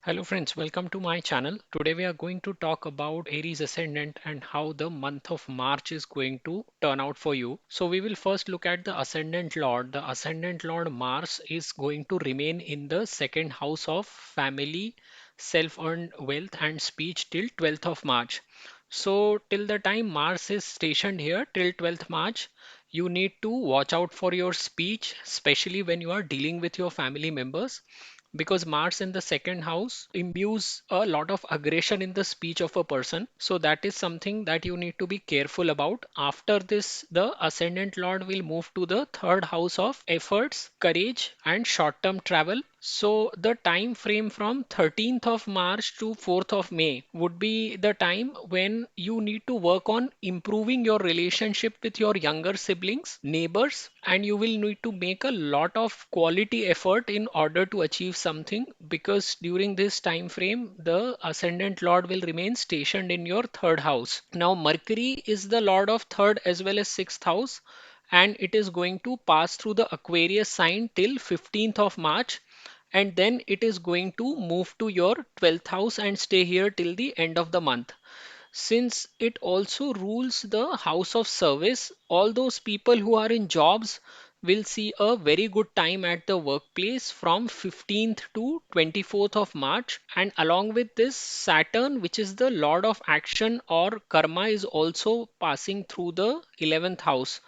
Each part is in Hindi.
Hello friends, welcome to my channel. Today we are going to talk about Aries Ascendant and how the month of March is going to turn out for you. So we will first look at the Ascendant Lord. The Ascendant Lord Mars is going to remain in the second house of family, self-earned wealth and speech till 12th of March. So till the time Mars is stationed here till 12th March, you need to watch out for your speech, especially when you are dealing with your family members because Mars in the second house imbues a lot of aggression in the speech of a person. So that is something that you need to be careful about. After this, the ascendant lord will move to the third house of efforts, courage, and short term travel. So the time frame from 13th of March to 4th of May would be the time when you need to work on improving your relationship with your younger siblings, neighbors, and you will need to make a lot of quality effort in order to achieve something because during this time frame the ascendant lord will remain stationed in your third house. Now Mercury is the lord of third as well as sixth house and it is going to pass through the Aquarius sign till 15th of March and then it is going to move to your 12th house and stay here till the end of the month. Since it also rules the house of service, all those people who are in jobs will see a very good time at the workplace from 15th to 24th of March. And along with this, Saturn, which is the lord of action or karma, is also passing through the 11th house.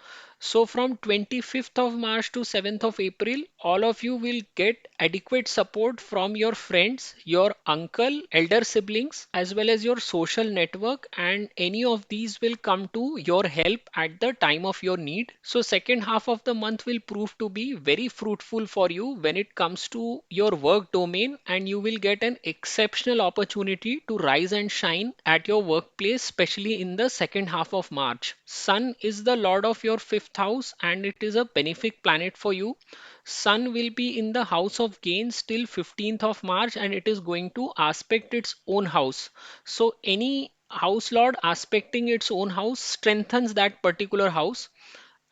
So from 25th of March to 7th of April, all of you will get adequate support from your friends, your uncle, elder siblings, as well as your social network, and any of these will come to your help at the time of your need. So second half of the month will prove to be very fruitful for you when it comes to your work domain, and you will get an exceptional opportunity to rise and shine at your workplace, especially in the second half of March. Sun is the lord of your fifth house and it is a benefic planet for you. Sun will be in the house of gains till 15th of March and it is going to aspect its own house. So any house lord aspecting its own house strengthens that particular house,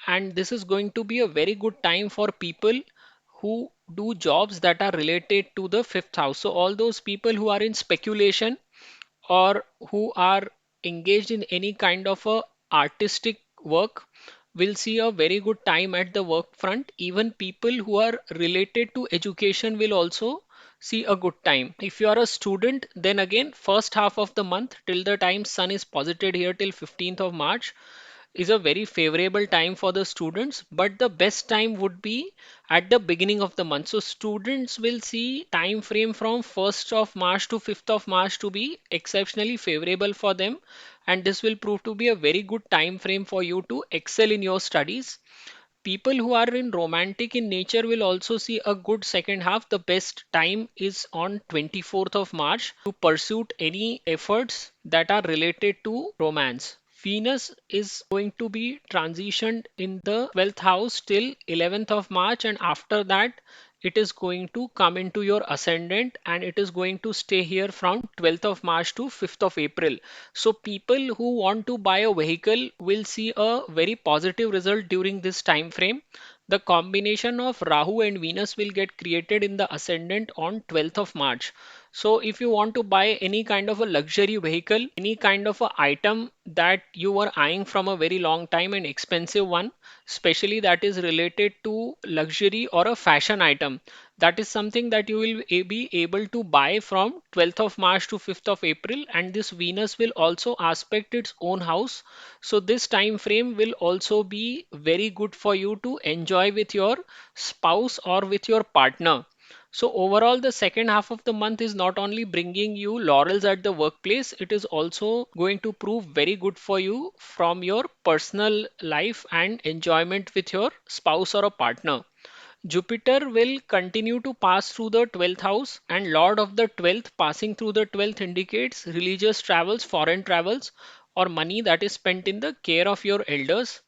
and this is going to be a very good time for people who do jobs that are related to the fifth house. So all those people who are in speculation or who are engaged in any kind of a artistic work will see a very good time at the work front. Even people who are related to education will also see a good time. If you are a student, then again first half of the month till the time sun is posited here till 15th of March is a very favorable time for the students, but the best time would be at the beginning of the month. So students will see time frame from 1st of March to 5th of March to be exceptionally favorable for them, and this will prove to be a very good time frame for you to excel in your studies. People who are in romantic in nature will also see a good second half. The best time is on 24th of March to pursue any efforts that are related to romance. Venus is going to be transitioned in the 12th house till 11th of March, and after that it is going to come into your ascendant and it is going to stay here from 12th of March to 5th of April. So people who want to buy a vehicle will see a very positive result during this time frame. The combination of Rahu and Venus will get created in the ascendant on 12th of March. So if you want to buy any kind of a luxury vehicle, any kind of a item that you were eyeing from a very long time, an expensive one, especially that is related to luxury or a fashion item, that is something that you will be able to buy from 12th of March to 5th of April, and this Venus will also aspect its own house. So this time frame will also be very good for you to enjoy with your spouse or with your partner. So overall, the second half of the month is not only bringing you laurels at the workplace, it is also going to prove very good for you from your personal life and enjoyment with your spouse or a partner. Jupiter will continue to pass through the 12th house, and Lord of the 12th passing through the 12th indicates religious travels, foreign travels, or money that is spent in the care of your elders.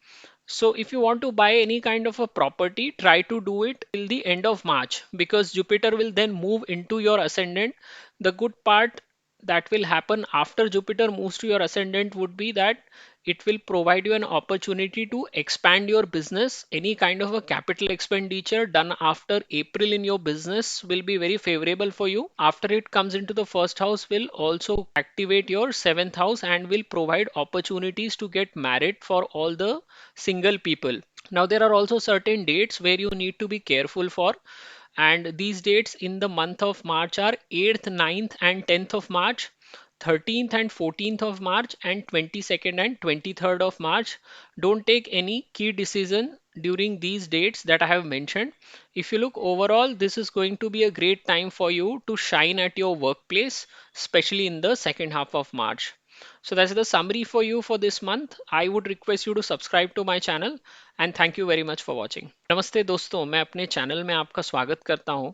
So if you want to buy any kind of a property, try to do it till the end of March because Jupiter will then move into your ascendant. The good part that will happen after Jupiter moves to your ascendant would be that It will provide you an opportunity to expand your business. Any kind of a capital expenditure done after April in your business will be very favorable for you. After it comes into the first house, will also activate your seventh house and will provide opportunities to get married for all the single people. Now, there are also certain dates where you need to be careful for, and these dates in the month of March are 8th, 9th, and 10th of March, 13th and 14th of March, and 22nd and 23rd of March. Don't take any key decision during these dates that I have mentioned. If you look overall, this is going to be a great time for you to shine at your workplace, especially in the second half of March. So that's the summary for you for this month. I would request you to subscribe to my channel and thank you very much for watching. नमस्ते दोस्तों, मैं अपने चैनल में आपका स्वागत करता हूं।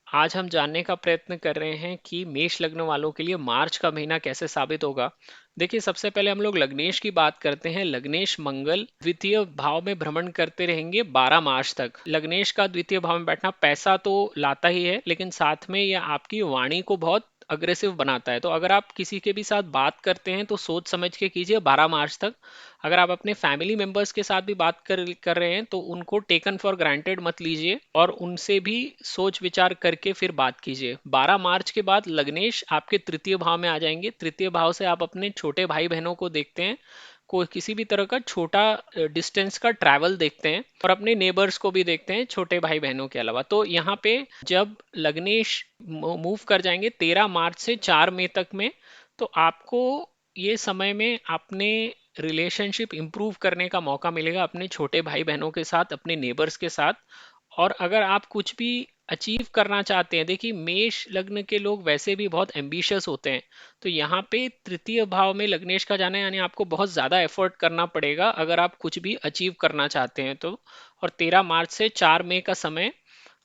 आज हम जानने का प्रयत्न कर रहे हैं कि मेष लग्न वालों के लिए मार्च का महीना कैसे साबित होगा। देखिए, सबसे पहले हम लोग लग्नेश की बात करते हैं। लग्नेश मंगल द्वितीय भाव में भ्रमण करते रहेंगे 12 मार्च तक। लग्नेश का द्वितीय भाव में बैठना पैसा तो लाता ही है, लेकिन साथ में यह आपकी वाणी को बहुत अग्रेसिव बनाता है। तो अगर आप किसी के भी साथ बात करते हैं तो सोच समझ के कीजिए 12 मार्च तक। अगर आप अपने फैमिली मेंबर्स के साथ भी बात कर रहे हैं तो उनको टेकन फॉर ग्रांटेड मत लीजिए और उनसे भी सोच विचार करके फिर बात कीजिए। 12 मार्च के बाद लग्नेश आपके तृतीय भाव में आ जाएंगे। तृतीय भाव से आप अपने छोटे भाई बहनों को देखते हैं, कोई किसी भी तरह का छोटा डिस्टेंस का ट्रैवल देखते हैं और अपने नेबर्स को भी देखते हैं छोटे भाई बहनों के अलावा। तो यहाँ पे जब लग्नेश मूव कर जाएंगे 13 मार्च से 4 मई तक में, तो आपको ये समय में अपने रिलेशनशिप इंप्रूव करने का मौका मिलेगा अपने छोटे भाई बहनों के साथ, अपने नेबर्स के साथ। और अगर आप कुछ भी अचीव करना चाहते हैं, देखिए मेष लग्न के लोग वैसे भी बहुत एम्बिशियस होते हैं, तो यहाँ पे तृतीय भाव में लग्नेश का जाना यानी आपको बहुत ज़्यादा एफर्ट करना पड़ेगा अगर आप कुछ भी अचीव करना चाहते हैं तो। और 13 मार्च से 4 मई का समय,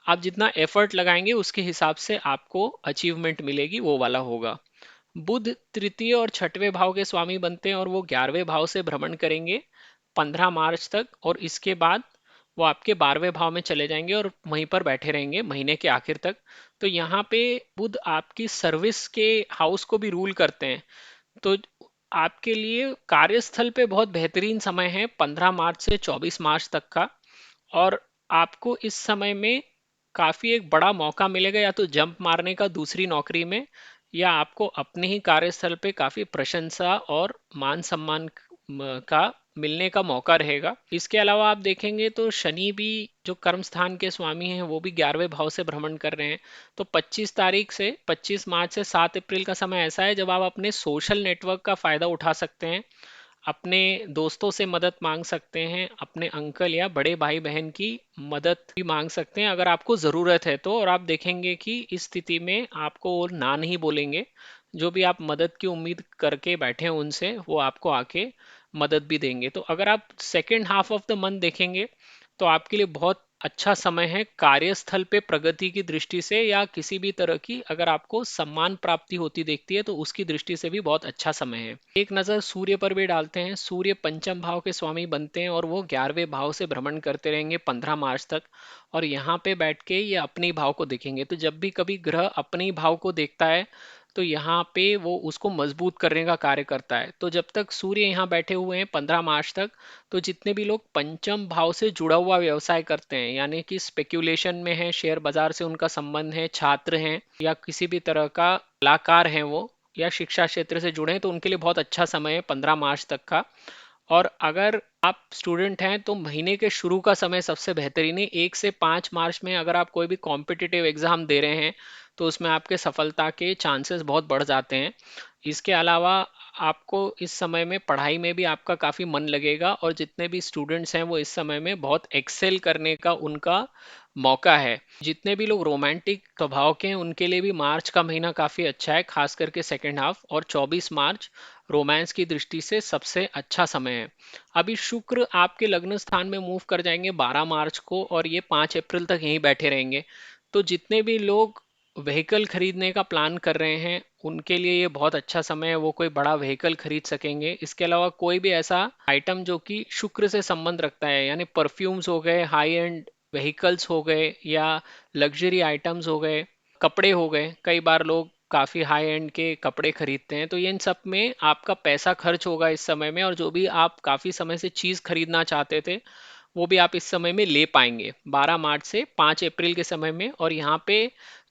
आप जितना एफर्ट लगाएंगे उसके हिसाब से आपको अचीवमेंट मिलेगी, वो वाला होगा। बुध तृतीय और छठवें भाव के स्वामी बनते हैं और वो 11वें भाव से भ्रमण करेंगे 15 मार्च तक, और इसके बाद वो आपके 12वें भाव में चले जाएंगे और वहीं पर बैठे रहेंगे महीने के आखिर तक। तो यहाँ पे बुध आपकी सर्विस के हाउस को भी रूल करते हैं, तो आपके लिए कार्यस्थल पे बहुत बेहतरीन समय है 15 मार्च से 24 मार्च तक का। और आपको इस समय में काफी एक बड़ा मौका मिलेगा, या तो जंप मारने का दूसरी नौकरी में, या आपको अपने ही कार्यस्थल पे काफी प्रशंसा और मान सम्मान का मिलने का मौका रहेगा। इसके अलावा आप देखेंगे तो शनि भी, जो कर्म स्थान के स्वामी हैं, वो भी 11वें भाव से भ्रमण कर रहे हैं। तो 25 मार्च से 7 अप्रैल का समय ऐसा है जब आप अपने सोशल नेटवर्क का फायदा उठा सकते हैं, अपने दोस्तों से मदद मांग सकते हैं, अपने अंकल या बड़े भाई बहन की मदद भी मांग सकते हैं अगर आपको ज़रूरत है तो। और आप देखेंगे कि इस स्थिति में आपको वो ना नहीं बोलेंगे। जो भी आप मदद की उम्मीद करके बैठे हैं उनसे, वो आपको आके मदद भी देंगे। तो अगर आप second half of the month देखेंगे तो आपके लिए बहुत अच्छा समय है कार्यस्थल पे प्रगति की दृष्टि से, या किसी भी तरह की अगर आपको सम्मान प्राप्ति होती देखती है तो उसकी दृष्टि से भी बहुत अच्छा समय है। एक नज़र सूर्य पर भी डालते हैं। सूर्य पंचम भाव के स्वामी बनते हैं और वो 11वें भाव से भ्रमण करते रहेंगे 15 मार्च तक, और यहाँ पे बैठ के ये अपने ही भाव को देखेंगे। तो जब भी कभी ग्रह अपने ही भाव को देखता है तो यहाँ पे वो उसको मजबूत करने का कार्य करता है। तो जब तक सूर्य यहाँ बैठे हुए हैं 15 मार्च तक, तो जितने भी लोग पंचम भाव से जुड़ा हुआ व्यवसाय करते हैं, यानी कि स्पेक्यूलेशन में है, शेयर बाजार से उनका संबंध है, छात्र हैं या किसी भी तरह का कलाकार हैं वो, या शिक्षा क्षेत्र से जुड़े हैं, तो उनके लिए बहुत अच्छा समय है 15 मार्च तक का। और अगर आप स्टूडेंट हैं तो महीने के शुरू का समय सबसे बेहतरीन है। 1 से 5 मार्च में अगर आप कोई भी कॉम्पिटिटिव एग्जाम दे रहे हैं तो उसमें आपके सफलता के चांसेस बहुत बढ़ जाते हैं। इसके अलावा आपको इस समय में पढ़ाई में भी आपका काफ़ी मन लगेगा, और जितने भी स्टूडेंट्स हैं वो इस समय में बहुत एक्सेल करने का उनका मौका है। जितने भी लोग रोमांटिक स्वभाव के हैं उनके लिए भी मार्च का महीना काफ़ी अच्छा है, खास करके सेकेंड हाफ। और 24 मार्च रोमांस की दृष्टि से सबसे अच्छा समय है। अभी शुक्र आपके लग्न स्थान में मूव कर जाएंगे 12 मार्च को, और ये 5 अप्रैल तक यहीं बैठे रहेंगे। तो जितने भी लोग व्हीकल खरीदने का प्लान कर रहे हैं उनके लिए ये बहुत अच्छा समय है, वो कोई बड़ा व्हीकल खरीद सकेंगे। इसके अलावा कोई भी ऐसा आइटम जो कि शुक्र से संबंध रखता है, यानी परफ्यूम्स हो गए, हाई एंड व्हीकल्स हो गए, या लग्जरी आइटम्स हो गए, कपड़े हो गए। कई बार लोग काफ़ी हाई एंड के कपड़े खरीदते हैं, तो ये इन सब में आपका पैसा खर्च होगा इस समय में, और जो भी आप काफ़ी समय से चीज़ खरीदना चाहते थे वो भी आप इस समय में ले पाएंगे 12 मार्च से 5 अप्रैल के समय में। और यहाँ पे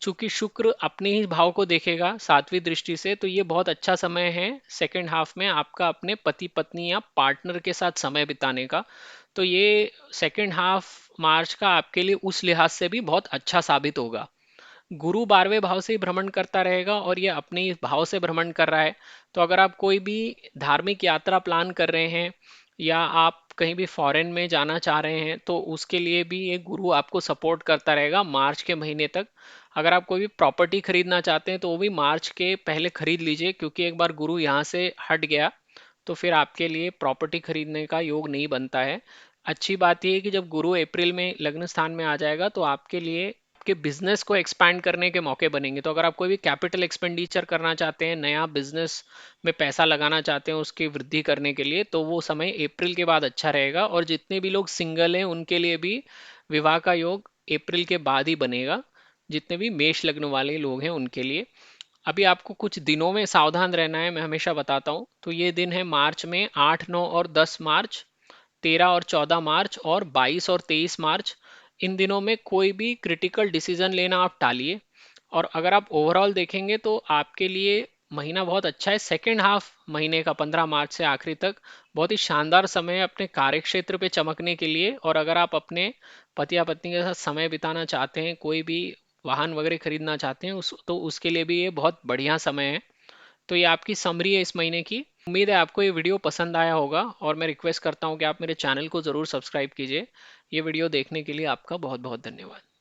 चूंकि शुक्र अपने ही भाव को देखेगा सातवीं दृष्टि से, तो ये बहुत अच्छा समय है सेकेंड हाफ में आपका अपने पति पत्नी या पार्टनर के साथ समय बिताने का। तो ये सेकेंड हाफ मार्च का आपके लिए उस लिहाज से भी बहुत अच्छा साबित होगा। गुरु 12वें भाव से ही भ्रमण करता रहेगा और ये अपने ही भाव से भ्रमण कर रहा है। तो अगर आप कोई भी धार्मिक यात्रा प्लान कर रहे हैं या आप कहीं भी फॉरेन में जाना चाह रहे हैं, तो उसके लिए भी ये गुरु आपको सपोर्ट करता रहेगा मार्च के महीने तक। अगर आप कोई भी प्रॉपर्टी खरीदना चाहते हैं तो वो भी मार्च के पहले खरीद लीजिए, क्योंकि एक बार गुरु यहाँ से हट गया तो फिर आपके लिए प्रॉपर्टी खरीदने का योग नहीं बनता है। अच्छी बात यह है कि जब गुरु अप्रैल में लग्न स्थान में आ जाएगा तो आपके लिए आपके बिजनेस को एक्सपैंड करने के मौके बनेंगे। तो अगर आप कोई भी कैपिटल एक्सपेंडिचर करना चाहते हैं, नया बिजनेस में पैसा लगाना चाहते हैं उसकी वृद्धि करने के लिए, तो वो समय अप्रैल के बाद अच्छा रहेगा। और जितने भी लोग सिंगल हैं उनके लिए भी विवाह का योग अप्रैल के बाद ही बनेगा, जितने भी मेष लग्न वाले लोग हैं उनके लिए। अभी आपको कुछ दिनों में सावधान रहना है, मैं हमेशा बताता हूँ। तो ये दिन है मार्च में 8, 9 और 10 मार्च, 13 और 14 मार्च और 22 और 23 मार्च। इन दिनों में कोई भी क्रिटिकल डिसीजन लेना आप टालिए। और अगर आप ओवरऑल देखेंगे तो आपके लिए महीना बहुत अच्छा है। सेकेंड हाफ महीने का 15 मार्च से आखिरी तक बहुत ही शानदार समय है अपने कार्य क्षेत्र पे चमकने के लिए। और अगर आप अपने पति या पत्नी के साथ समय बिताना चाहते हैं, कोई भी वाहन वगैरह खरीदना चाहते हैं तो उसके लिए भी ये बहुत बढ़िया समय है। तो ये आपकी समरी है इस महीने की। उम्मीद है आपको ये वीडियो पसंद आया होगा, और मैं रिक्वेस्ट करता हूँ कि आप मेरे चैनल को ज़रूर सब्सक्राइब कीजिए। ये वीडियो देखने के लिए आपका बहुत बहुत धन्यवाद।